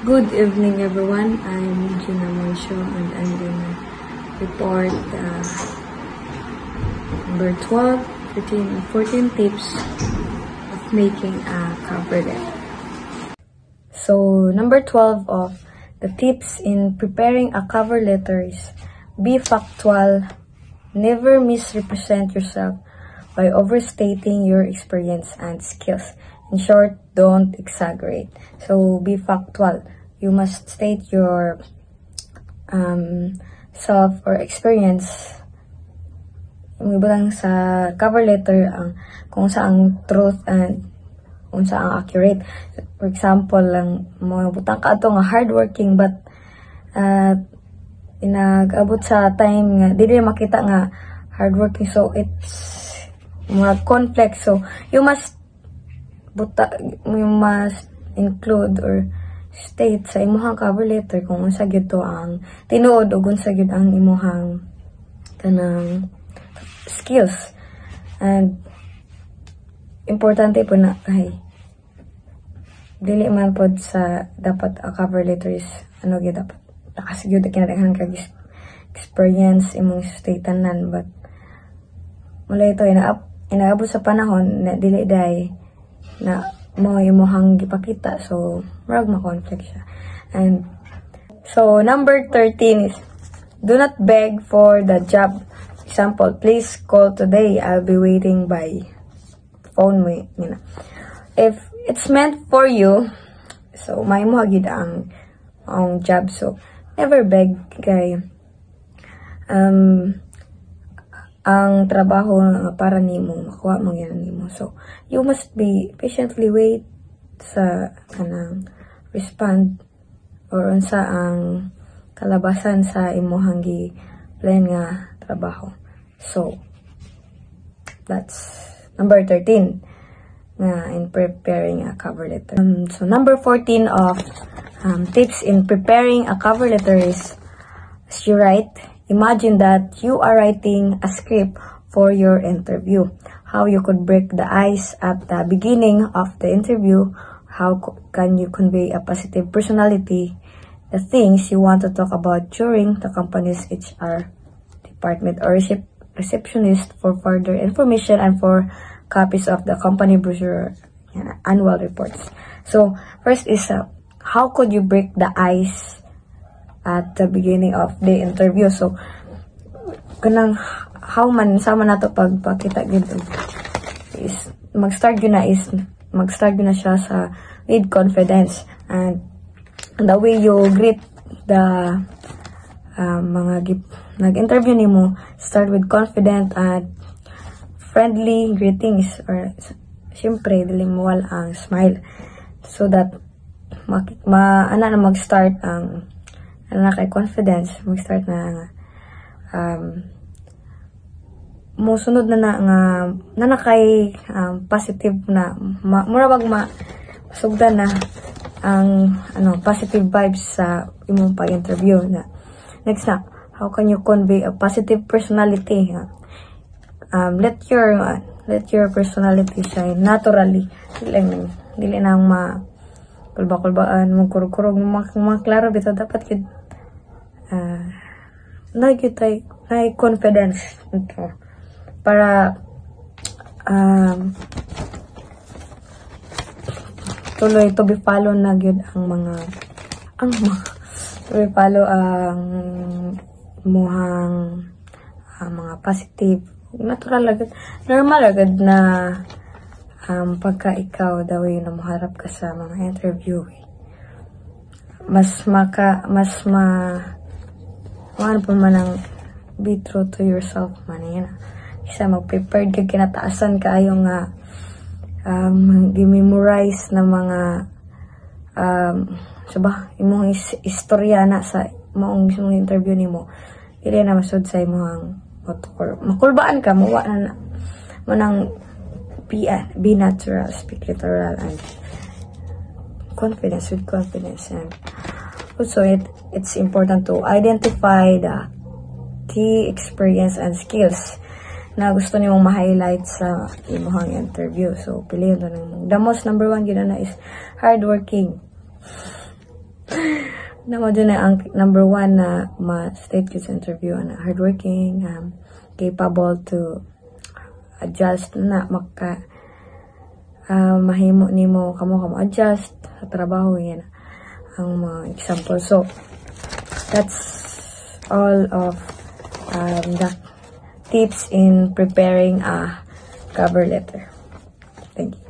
Good evening, everyone. I'm Gina Moncio, and I'm gonna report number 12, 13, and 14 tips of making a cover letter. So, number 12 of the tips in preparing a cover letter is be factual. Never misrepresent yourself by overstating your experience and skills. In short, don't exaggerate. So, be factual. You must state your self or experience. Yung iba lang sa cover letter kung saang truth and kung saang accurate. For example, butang ka ito nga hardworking but inag-abot sa time nga dili makita nga hardworking, so it's more conflict. So you must include or state sa imuhang cover letter kung unsa gyud to ang tinuod o unsa gyud ang imuhang kanang skills. And importante po na dili man pod sa dapat a cover letter is gyud dapat takas gyud kinadaghan kag experience imong stateanan, but wala ito inaabot sa panahon na dili day na mo imuhang gipakita, so murag ma-conflict siya. And so number 13 is do not beg for the job. Example, please call today, I'll be waiting by phone mo, if it's meant for you, so may mo gid ang job, so never beg kay ang trabaho para nimo makuha mo yan nimo. So you must be patiently wait sa kanang respond or unsa ang kalabasan sa imuhang gi-plan nga trabaho. So that's number 13 in preparing a cover letter. So number 14 of tips in preparing a cover letter is, as you write, imagine that you are writing a script for your interview. How you could break the ice at the beginning of the interview. How can you convey a positive personality? The things you want to talk about during the company's HR department or receptionist for further information and for copies of the company brochure and annual reports. So first is how could you break the ice at the beginning of the interview? So kanang how man sama nato pagpakita gid is mag-start yun na siya sa with confidence, and the way you greet the mga nag-interview nimo, start with confident and friendly greetings, or syempre dili mo wala ang smile, so that mag-start ang kay confidence, mag-start na mo sunod na kay positive na mura bag masugdan na ang positive vibes sa imong pag-interview na. Next na, how can you convey a positive personality? Let your personality shine naturally. Dili nang kulba-kulbaan, magkurog-kurog, klaro bitaw dapat kid na confidence ito para tuloy to be follow na gyud to be follow ang muhang mga positive, natural agad, normal agad na pagka ikaw daw na maharap ka sa mga interview, ano pa man ang be true to yourself man yan. Isa mag-prepared ka, kinataasan ka yung memorize na mga imong istorya na sa imong interview nimo, dili na masud sa imong makulbaan ka, mawa na manang be natural, speak literal, and confidence with confidence. And also it's important to identify the key experience and skills na gusto nimong ma-highlight sa imong interview. So piliin to nang the most number 1 gina na is hardworking. Namo dyan na ang number 1 na ma-state ko sa interview na hardworking, capable to adjust na mahimo nimo kamo adjust sa trabaho. Yan ang mga example. So that's all of the tips in preparing a cover letter. Thank you.